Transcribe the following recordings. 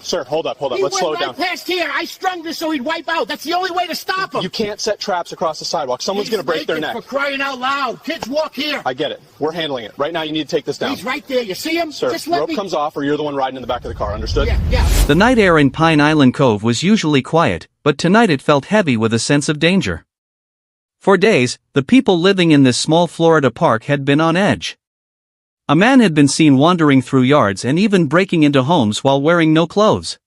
Sir, hold up. Let's slow down. He went right past here. I strung this so he'd wipe out. That's the only way to stop him. You can't set traps across the sidewalk. Someone's going to break their neck. For crying out loud. Kids walk here. I get it. We're handling it. Right now, you need to take this down. He's right there. You see him? Sir, just let rope me... comes off or you're the one riding in the back of the car. Understood? Yeah. The night air in Pine Island Cove was usually quiet, but tonight it felt heavy with a sense of danger. For days, the people living in this small Florida park had been on edge. A man had been seen wandering through yards and even breaking into homes while wearing no clothes.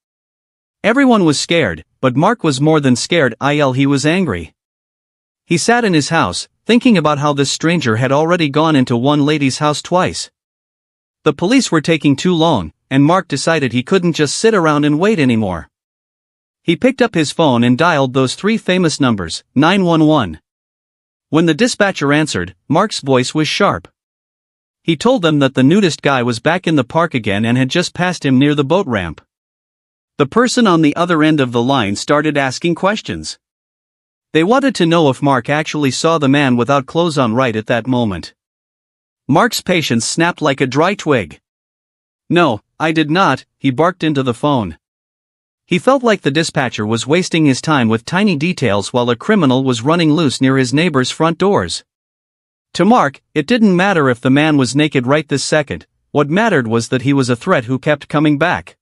Everyone was scared, but Mark was more than scared. He was angry. He sat in his house, thinking about how this stranger had already gone into one lady's house twice. The police were taking too long, and Mark decided he couldn't just sit around and wait anymore. He picked up his phone and dialed those three famous numbers, 911. When the dispatcher answered, Mark's voice was sharp. He told them that the nudist guy was back in the park again and had just passed him near the boat ramp. The person on the other end of the line started asking questions. They wanted to know if Mark actually saw the man without clothes on right at that moment. Mark's patience snapped like a dry twig. "No, I did not," he barked into the phone. He felt like the dispatcher was wasting his time with tiny details while a criminal was running loose near his neighbor's front doors. To Mark, it didn't matter if the man was naked right this second. What mattered was that he was a threat who kept coming back.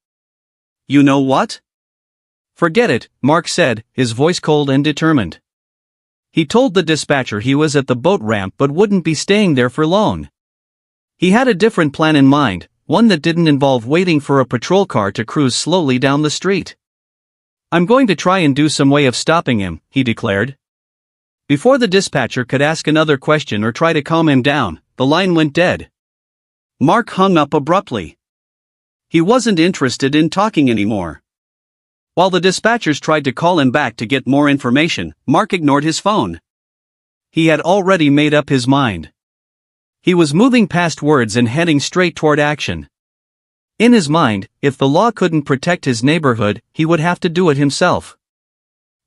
"You know what? Forget it," Mark said, his voice cold and determined. He told the dispatcher he was at the boat ramp but wouldn't be staying there for long. He had a different plan in mind, one that didn't involve waiting for a patrol car to cruise slowly down the street. "I'm going to try and do some way of stopping him," he declared. Before the dispatcher could ask another question or try to calm him down, the line went dead. Mark hung up abruptly. He wasn't interested in talking anymore. While the dispatchers tried to call him back to get more information, Mark ignored his phone. He had already made up his mind. He was moving past words and heading straight toward action. In his mind, if the law couldn't protect his neighborhood, he would have to do it himself.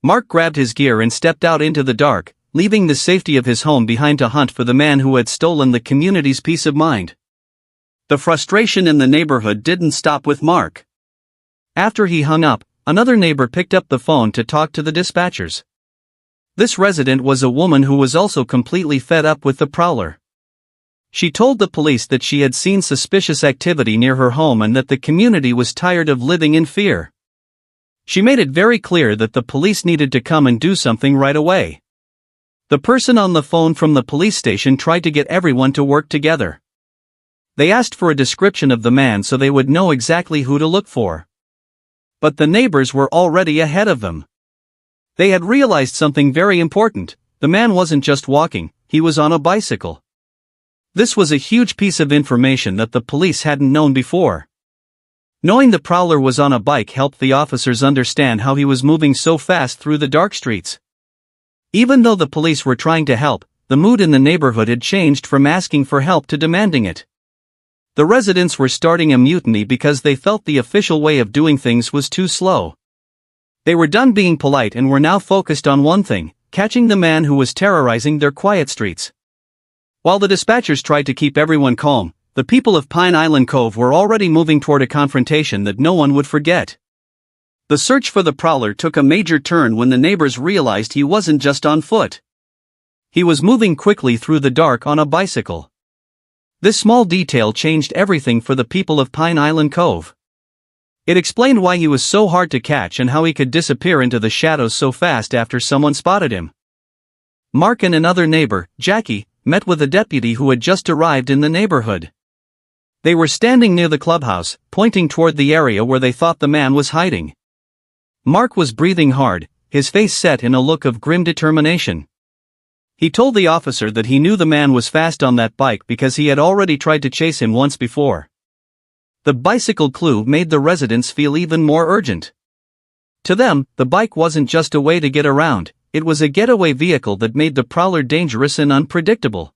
Mark grabbed his gear and stepped out into the dark, leaving the safety of his home behind to hunt for the man who had stolen the community's peace of mind. The frustration in the neighborhood didn't stop with Mark. After he hung up, another neighbor picked up the phone to talk to the dispatchers. This resident was a woman who was also completely fed up with the Prowler. She told the police that she had seen suspicious activity near her home and that the community was tired of living in fear. She made it very clear that the police needed to come and do something right away. The person on the phone from the police station tried to get everyone to work together. They asked for a description of the man so they would know exactly who to look for. But the neighbors were already ahead of them. They had realized something very important: the man wasn't just walking, he was on a bicycle. This was a huge piece of information that the police hadn't known before. Knowing the Prowler was on a bike helped the officers understand how he was moving so fast through the dark streets. Even though the police were trying to help, the mood in the neighborhood had changed from asking for help to demanding it. The residents were starting a mutiny because they felt the official way of doing things was too slow. They were done being polite and were now focused on one thing: catching the man who was terrorizing their quiet streets. While the dispatchers tried to keep everyone calm, the people of Pine Island Cove were already moving toward a confrontation that no one would forget. The search for the Prowler took a major turn when the neighbors realized he wasn't just on foot. He was moving quickly through the dark on a bicycle. This small detail changed everything for the people of Pine Island Cove. It explained why he was so hard to catch and how he could disappear into the shadows so fast after someone spotted him. Mark and another neighbor, Jackie, met with a deputy who had just arrived in the neighborhood. They were standing near the clubhouse, pointing toward the area where they thought the man was hiding. Mark was breathing hard, his face set in a look of grim determination. He told the officer that he knew the man was fast on that bike because he had already tried to chase him once before. The bicycle clue made the residents feel even more urgent. To them, the bike wasn't just a way to get around, it was a getaway vehicle that made the Prowler dangerous and unpredictable.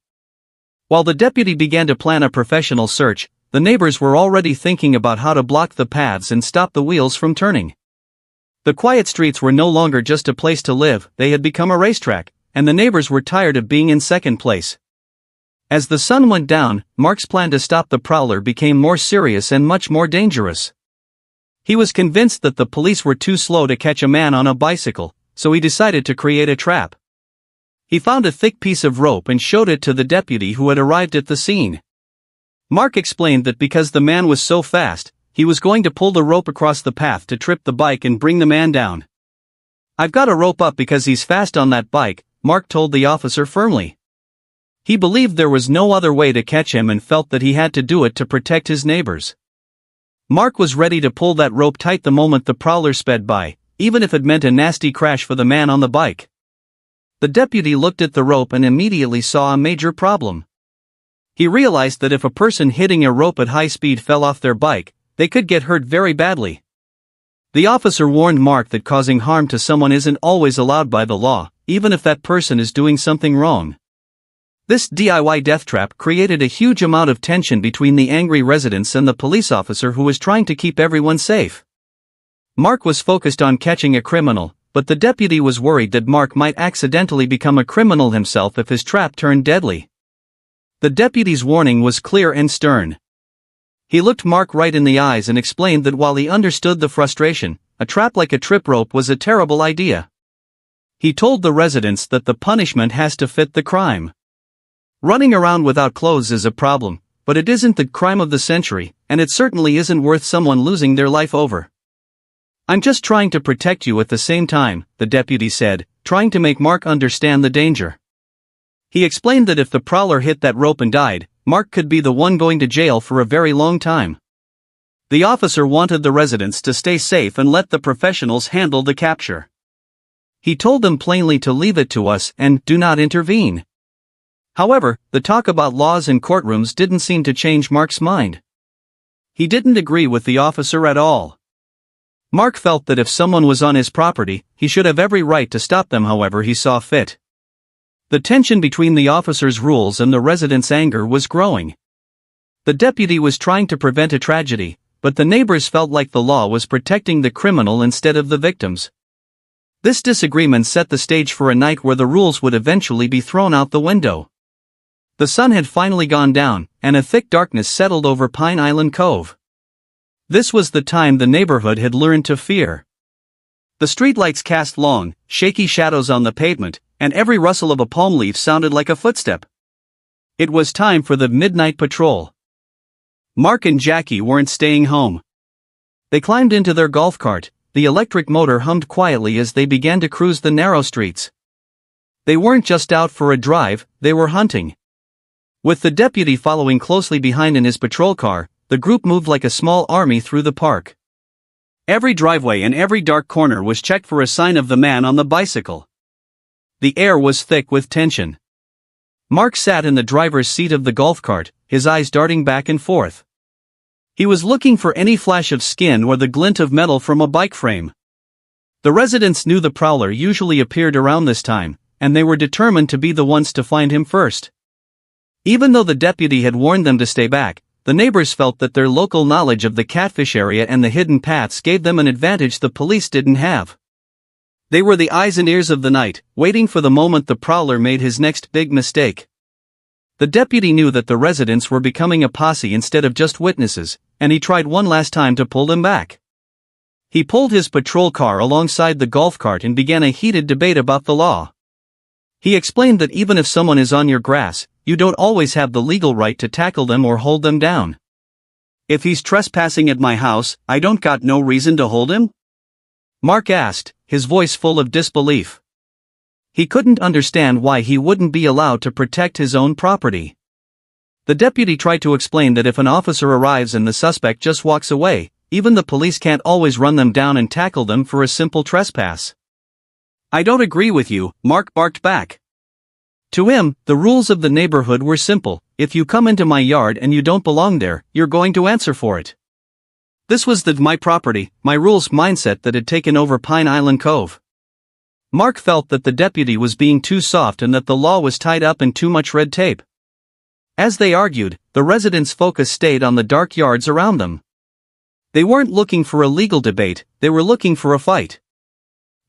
While the deputy began to plan a professional search, the neighbors were already thinking about how to block the paths and stop the wheels from turning. The quiet streets were no longer just a place to live, they had become a racetrack, and the neighbors were tired of being in second place. As the sun went down, Mark's plan to stop the Prowler became more serious and much more dangerous. He was convinced that the police were too slow to catch a man on a bicycle, so he decided to create a trap. He found a thick piece of rope and showed it to the deputy who had arrived at the scene. Mark explained that because the man was so fast, he was going to pull the rope across the path to trip the bike and bring the man down. "I've got a rope up because he's fast on that bike," Mark told the officer firmly. He believed there was no other way to catch him and felt that he had to do it to protect his neighbors. Mark was ready to pull that rope tight the moment the prowler sped by, even if it meant a nasty crash for the man on the bike. The deputy looked at the rope and immediately saw a major problem. He realized that if a person hitting a rope at high speed fell off their bike, they could get hurt very badly. The officer warned Mark that causing harm to someone isn't always allowed by the law, even if that person is doing something wrong. This DIY death trap created a huge amount of tension between the angry residents and the police officer who was trying to keep everyone safe. Mark was focused on catching a criminal, but the deputy was worried that Mark might accidentally become a criminal himself if his trap turned deadly. The deputy's warning was clear and stern. He looked Mark right in the eyes and explained that while he understood the frustration, a trap like a trip rope was a terrible idea. He told the residents that the punishment has to fit the crime. Running around without clothes is a problem, but it isn't the crime of the century, and it certainly isn't worth someone losing their life over. "I'm just trying to protect you at the same time," the deputy said, trying to make Mark understand the danger. He explained that if the prowler hit that rope and died, Mark could be the one going to jail for a very long time. The officer wanted the residents to stay safe and let the professionals handle the capture. He told them plainly to leave it to us and do not intervene. However, the talk about laws in courtrooms didn't seem to change Mark's mind. He didn't agree with the officer at all. Mark felt that if someone was on his property, he should have every right to stop them however he saw fit. The tension between the officer's rules and the residents' anger was growing. The deputy was trying to prevent a tragedy, but the neighbors felt like the law was protecting the criminal instead of the victims. This disagreement set the stage for a night where the rules would eventually be thrown out the window. The sun had finally gone down, and a thick darkness settled over Pine Island Cove. This was the time the neighborhood had learned to fear. The streetlights cast long, shaky shadows on the pavement, and every rustle of a palm leaf sounded like a footstep. It was time for the midnight patrol. Mark and Jackie weren't staying home. They climbed into their golf cart. The electric motor hummed quietly as they began to cruise the narrow streets. They weren't just out for a drive, they were hunting. With the deputy following closely behind in his patrol car, the group moved like a small army through the park. Every driveway and every dark corner was checked for a sign of the man on the bicycle. The air was thick with tension. Mark sat in the driver's seat of the golf cart, his eyes darting back and forth. He was looking for any flash of skin or the glint of metal from a bike frame. The residents knew the prowler usually appeared around this time, and they were determined to be the ones to find him first. Even though the deputy had warned them to stay back, the neighbors felt that their local knowledge of the catfish area and the hidden paths gave them an advantage the police didn't have. They were the eyes and ears of the night, waiting for the moment the prowler made his next big mistake. The deputy knew that the residents were becoming a posse instead of just witnesses, and he tried one last time to pull them back. He pulled his patrol car alongside the golf cart and began a heated debate about the law. He explained that even if someone is on your grass, you don't always have the legal right to tackle them or hold them down. "If he's trespassing at my house, I don't got no reason to hold him?" Mark asked, his voice full of disbelief. He couldn't understand why he wouldn't be allowed to protect his own property. The deputy tried to explain that if an officer arrives and the suspect just walks away, even the police can't always run them down and tackle them for a simple trespass. "I don't agree with you," Mark barked back. To him, the rules of the neighborhood were simple: if you come into my yard and you don't belong there, you're going to answer for it. This was the "my property, my rules" mindset that had taken over Pine Island Cove. Mark felt that the deputy was being too soft and that the law was tied up in too much red tape. As they argued, the residents' focus stayed on the dark yards around them. They weren't looking for a legal debate, they were looking for a fight.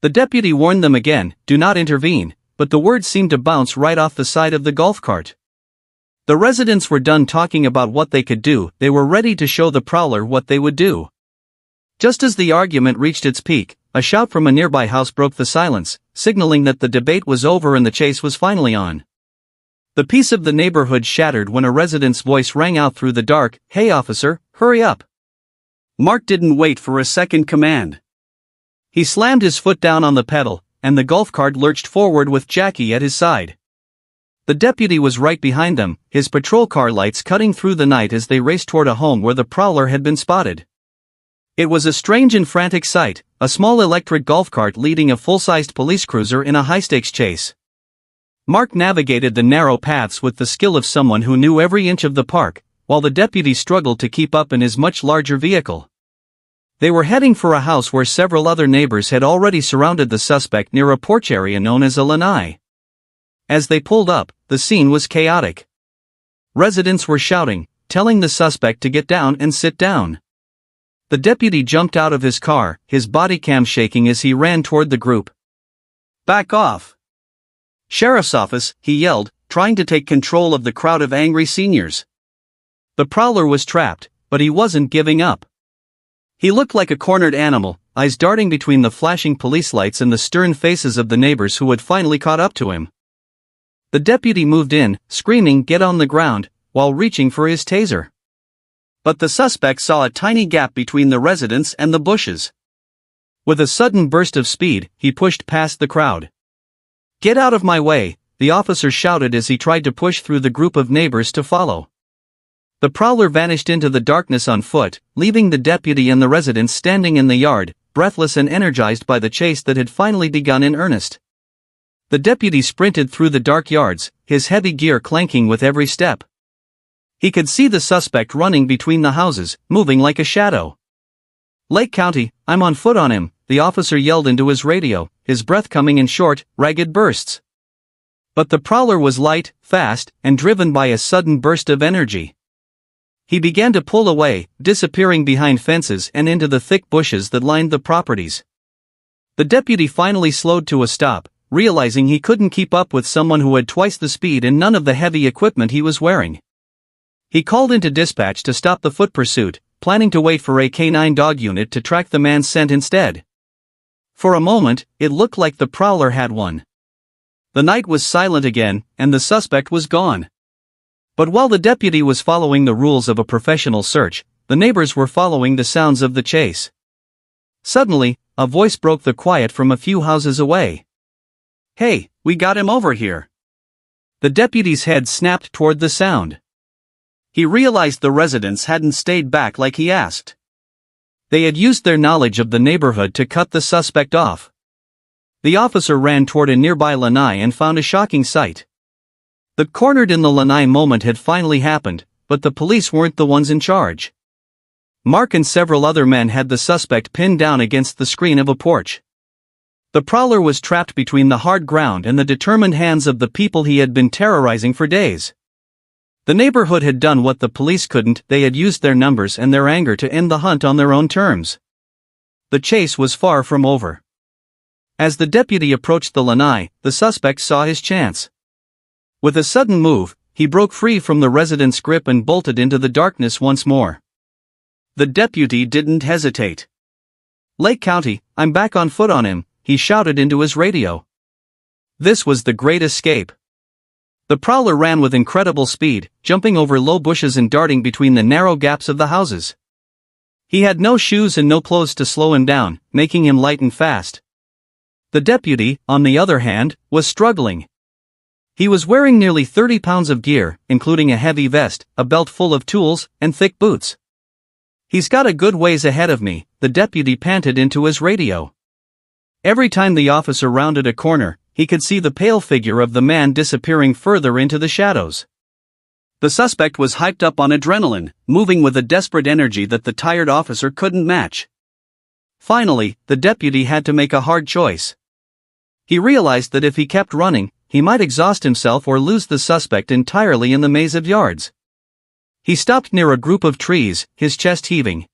The deputy warned them again, "Do not intervene," but the words seemed to bounce right off the side of the golf cart. The residents were done talking about what they could do, they were ready to show the prowler what they would do. Just as the argument reached its peak, a shout from a nearby house broke the silence, signaling that the debate was over and the chase was finally on. The peace of the neighborhood shattered when a resident's voice rang out through the dark, "Hey officer, hurry up." Mark didn't wait for a second command. He slammed his foot down on the pedal, and the golf cart lurched forward with Jackie at his side. The deputy was right behind them, his patrol car lights cutting through the night as they raced toward a home where the prowler had been spotted. It was a strange and frantic sight, a small electric golf cart leading a full-sized police cruiser in a high-stakes chase. Mark navigated the narrow paths with the skill of someone who knew every inch of the park, while the deputy struggled to keep up in his much larger vehicle. They were heading for a house where several other neighbors had already surrounded the suspect near a porch area known as a lanai. As they pulled up, the scene was chaotic. Residents were shouting, telling the suspect to get down and sit down. The deputy jumped out of his car, his body cam shaking as he ran toward the group. "Back off!" "Sheriff's office," he yelled, trying to take control of the crowd of angry seniors. The prowler was trapped, but he wasn't giving up. He looked like a cornered animal, eyes darting between the flashing police lights and the stern faces of the neighbors who had finally caught up to him. The deputy moved in, screaming, "Get on the ground," while reaching for his taser. But the suspect saw a tiny gap between the residents and the bushes. With a sudden burst of speed, he pushed past the crowd. "Get out of my way," the officer shouted as he tried to push through the group of neighbors to follow. The prowler vanished into the darkness on foot, leaving the deputy and the residents standing in the yard, breathless and energized by the chase that had finally begun in earnest. The deputy sprinted through the dark yards, his heavy gear clanking with every step. He could see the suspect running between the houses, moving like a shadow. "Lake County, I'm on foot on him," the officer yelled into his radio, his breath coming in short, ragged bursts. But the prowler was light, fast, and driven by a sudden burst of energy. He began to pull away, disappearing behind fences and into the thick bushes that lined the properties. The deputy finally slowed to a stop, realizing he couldn't keep up with someone who had twice the speed and none of the heavy equipment he was wearing. He called into dispatch to stop the foot pursuit, planning to wait for a K9 dog unit to track the man's scent instead. For a moment, it looked like the prowler had won. The night was silent again, and the suspect was gone. But while the deputy was following the rules of a professional search, the neighbors were following the sounds of the chase. Suddenly, a voice broke the quiet from a few houses away. "Hey, we got him over here." The deputy's head snapped toward the sound. He realized the residents hadn't stayed back like he asked. They had used their knowledge of the neighborhood to cut the suspect off. The officer ran toward a nearby lanai and found a shocking sight. The cornered in the lanai moment had finally happened, but the police weren't the ones in charge. Mark and several other men had the suspect pinned down against the screen of a porch. The prowler was trapped between the hard ground and the determined hands of the people he had been terrorizing for days. The neighborhood had done what the police couldn't, they had used their numbers and their anger to end the hunt on their own terms. The chase was far from over. As the deputy approached the lanai, the suspect saw his chance. With a sudden move, he broke free from the resident's grip and bolted into the darkness once more. The deputy didn't hesitate. "Lake County, I'm back on foot on him," he shouted into his radio. This was the great escape. The prowler ran with incredible speed, jumping over low bushes and darting between the narrow gaps of the houses. He had no shoes and no clothes to slow him down, making him light and fast. The deputy, on the other hand, was struggling. He was wearing nearly 30 pounds of gear, including a heavy vest, a belt full of tools, and thick boots. "He's got a good ways ahead of me," the deputy panted into his radio. Every time the officer rounded a corner, he could see the pale figure of the man disappearing further into the shadows. The suspect was hyped up on adrenaline, moving with a desperate energy that the tired officer couldn't match. Finally, the deputy had to make a hard choice. He realized that if he kept running, he might exhaust himself or lose the suspect entirely in the maze of yards. He stopped near a group of trees, his chest heaving.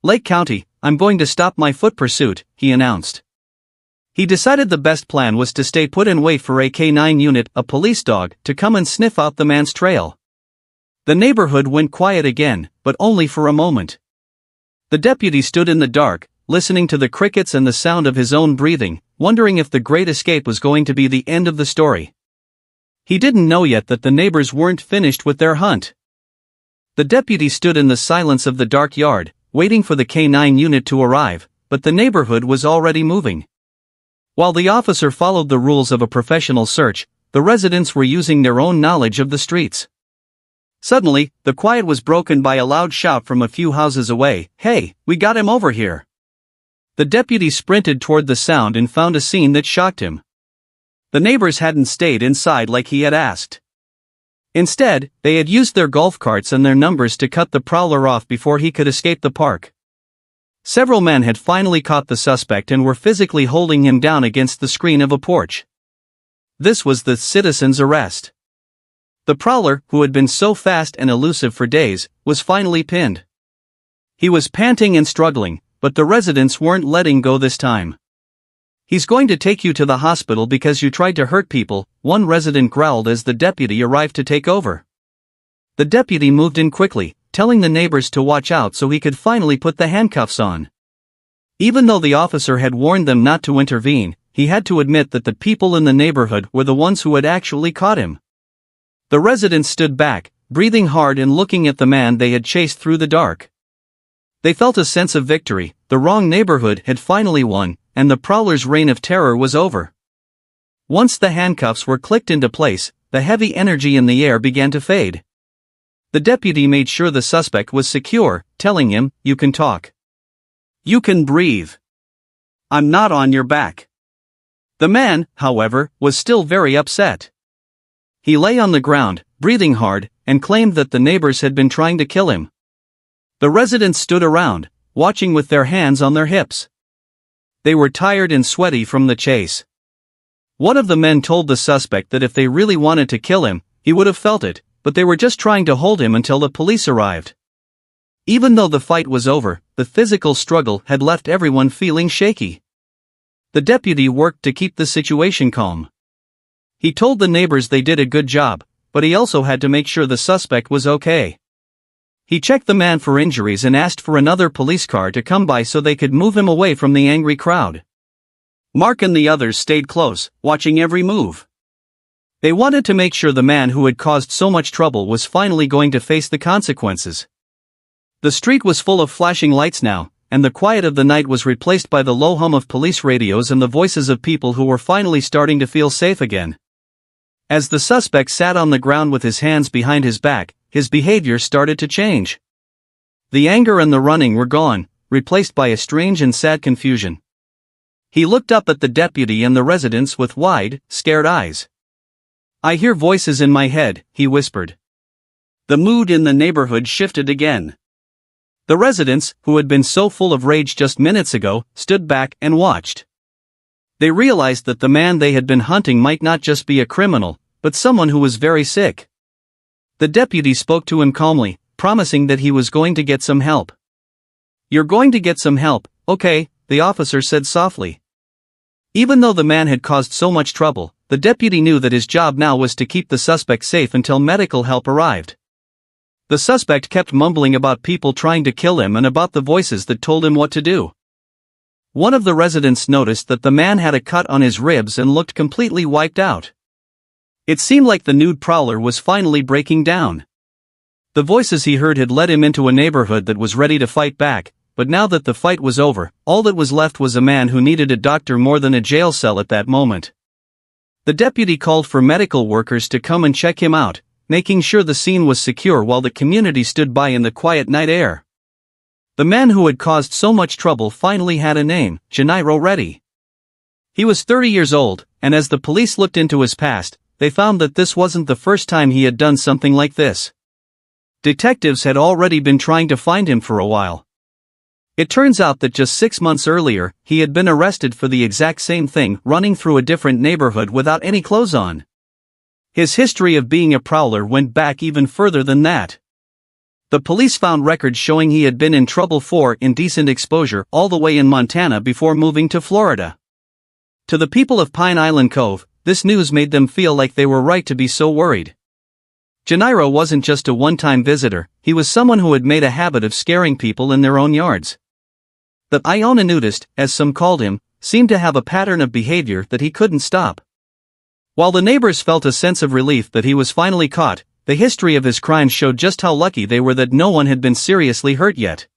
"Lake County, I'm going to stop my foot pursuit," he announced. He decided the best plan was to stay put and wait for a K9 unit, a police dog, to come and sniff out the man's trail. The neighborhood went quiet again, but only for a moment. The deputy stood in the dark, listening to the crickets and the sound of his own breathing, wondering if the great escape was going to be the end of the story. He didn't know yet that the neighbors weren't finished with their hunt. The deputy stood in the silence of the dark yard, waiting for the K9 unit to arrive, but the neighborhood was already moving. While the officer followed the rules of a professional search, the residents were using their own knowledge of the streets. Suddenly, the quiet was broken by a loud shout from a few houses away. "Hey, we got him over here!" The deputy sprinted toward the sound and found a scene that shocked him. The neighbors hadn't stayed inside like he had asked. Instead, they had used their golf carts and their numbers to cut the prowler off before he could escape the park. Several men had finally caught the suspect and were physically holding him down against the screen of a porch. This was the citizen's arrest. The prowler, who had been so fast and elusive for days, was finally pinned. He was panting and struggling, but the residents weren't letting go this time. "He's going to take you to the hospital because you tried to hurt people," one resident growled as the deputy arrived to take over. The deputy moved in quickly, telling the neighbors to watch out so he could finally put the handcuffs on. Even though the officer had warned them not to intervene, he had to admit that the people in the neighborhood were the ones who had actually caught him. The residents stood back, breathing hard and looking at the man they had chased through the dark. They felt a sense of victory. The wrong neighborhood had finally won, and the prowler's reign of terror was over. Once the handcuffs were clicked into place, the heavy energy in the air began to fade. The deputy made sure the suspect was secure, telling him, "You can talk. You can breathe. I'm not on your back." The man, however, was still very upset. He lay on the ground, breathing hard, and claimed that the neighbors had been trying to kill him. The residents stood around, watching with their hands on their hips. They were tired and sweaty from the chase. One of the men told the suspect that if they really wanted to kill him, he would have felt it, but they were just trying to hold him until the police arrived. Even though the fight was over, the physical struggle had left everyone feeling shaky. The deputy worked to keep the situation calm. He told the neighbors they did a good job, but he also had to make sure the suspect was okay. He checked the man for injuries and asked for another police car to come by so they could move him away from the angry crowd. Mark and the others stayed close, watching every move. They wanted to make sure the man who had caused so much trouble was finally going to face the consequences. The street was full of flashing lights now, and the quiet of the night was replaced by the low hum of police radios and the voices of people who were finally starting to feel safe again. As the suspect sat on the ground with his hands behind his back, his behavior started to change. The anger and the running were gone, replaced by a strange and sad confusion. He looked up at the deputy and the residents with wide, scared eyes. "I hear voices in my head," he whispered. The mood in the neighborhood shifted again. The residents, who had been so full of rage just minutes ago, stood back and watched. They realized that the man they had been hunting might not just be a criminal, but someone who was very sick. The deputy spoke to him calmly, promising that he was going to get some help. "You're going to get some help, okay," the officer said softly. Even though the man had caused so much trouble, the deputy knew that his job now was to keep the suspect safe until medical help arrived. The suspect kept mumbling about people trying to kill him and about the voices that told him what to do. One of the residents noticed that the man had a cut on his ribs and looked completely wiped out. It seemed like the nude prowler was finally breaking down. The voices he heard had led him into a neighborhood that was ready to fight back, but now that the fight was over, all that was left was a man who needed a doctor more than a jail cell at that moment. The deputy called for medical workers to come and check him out, making sure the scene was secure while the community stood by in the quiet night air. The man who had caused so much trouble finally had a name, Gennaro Reddy. He was 30 years old, and as the police looked into his past, they found that this wasn't the first time he had done something like this. Detectives had already been trying to find him for a while. It turns out that just 6 months earlier, he had been arrested for the exact same thing, running through a different neighborhood without any clothes on. His history of being a prowler went back even further than that. The police found records showing he had been in trouble for indecent exposure all the way in Montana before moving to Florida. To the people of Pine Island Cove, this news made them feel like they were right to be so worried. Gennaro wasn't just a one-time visitor, he was someone who had made a habit of scaring people in their own yards. The Iona nudist, as some called him, seemed to have a pattern of behavior that he couldn't stop. While the neighbors felt a sense of relief that he was finally caught, the history of his crimes showed just how lucky they were that no one had been seriously hurt yet.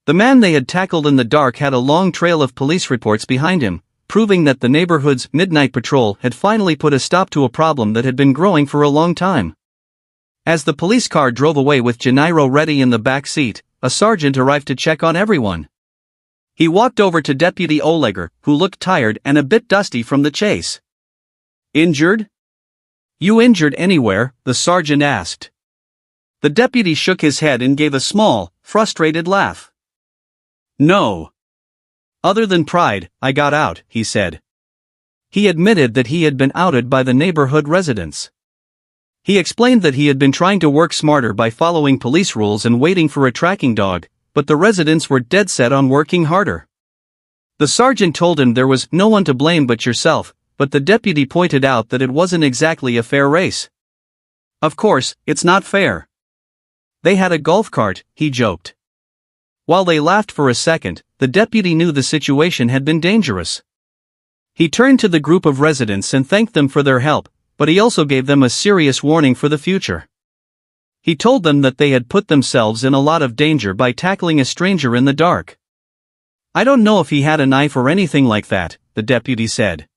The man they had tackled in the dark had a long trail of police reports behind him, proving that the neighborhood's midnight patrol had finally put a stop to a problem that had been growing for a long time. As the police car drove away with Gennaro ready in the back seat, a sergeant arrived to check on everyone. He walked over to Deputy Olegger, who looked tired and a bit dusty from the chase. "Injured? You injured anywhere?" the sergeant asked. The deputy shook his head and gave a small, frustrated laugh. "No. Other than pride, I got out," he said. He admitted that he had been outed by the neighborhood residents. He explained that he had been trying to work smarter by following police rules and waiting for a tracking dog, but the residents were dead set on working harder. The sergeant told him there was no one to blame but yourself, but the deputy pointed out that it wasn't exactly a fair race. "Of course, it's not fair. They had a golf cart," he joked. While they laughed for a second, the deputy knew the situation had been dangerous. He turned to the group of residents and thanked them for their help, but he also gave them a serious warning for the future. He told them that they had put themselves in a lot of danger by tackling a stranger in the dark. "I don't know if he had a knife or anything like that," the deputy said.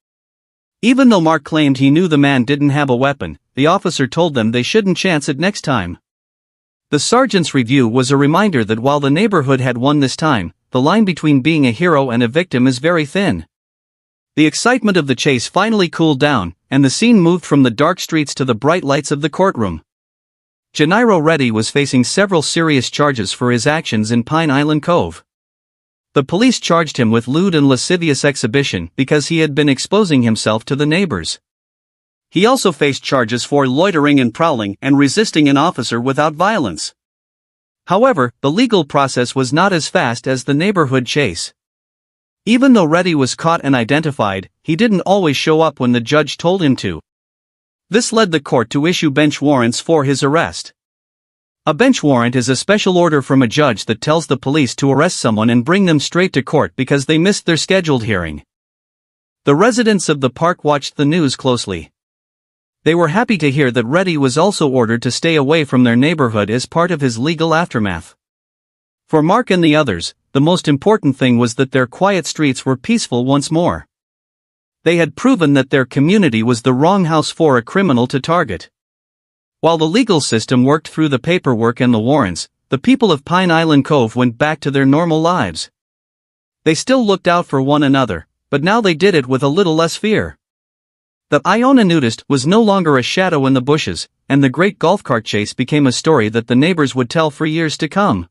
Even though Mark claimed he knew the man didn't have a weapon, the officer told them they shouldn't chance it next time. The sergeant's review was a reminder that while the neighborhood had won this time, the line between being a hero and a victim is very thin. The excitement of the chase finally cooled down, and the scene moved from the dark streets to the bright lights of the courtroom. Gennaro Reddy was facing several serious charges for his actions in Pine Island Cove. The police charged him with lewd and lascivious exhibition because he had been exposing himself to the neighbors. He also faced charges for loitering and prowling and resisting an officer without violence. However, the legal process was not as fast as the neighborhood chase. Even though Reddy was caught and identified, he didn't always show up when the judge told him to. This led the court to issue bench warrants for his arrest. A bench warrant is a special order from a judge that tells the police to arrest someone and bring them straight to court because they missed their scheduled hearing. The residents of the park watched the news closely. They were happy to hear that Reddy was also ordered to stay away from their neighborhood as part of his legal aftermath. For Mark and the others, the most important thing was that their quiet streets were peaceful once more. They had proven that their community was the wrong house for a criminal to target. While the legal system worked through the paperwork and the warrants, the people of Pine Island Cove went back to their normal lives. They still looked out for one another, but now they did it with a little less fear. The Iona nudist was no longer a shadow in the bushes, and the great golf cart chase became a story that the neighbors would tell for years to come.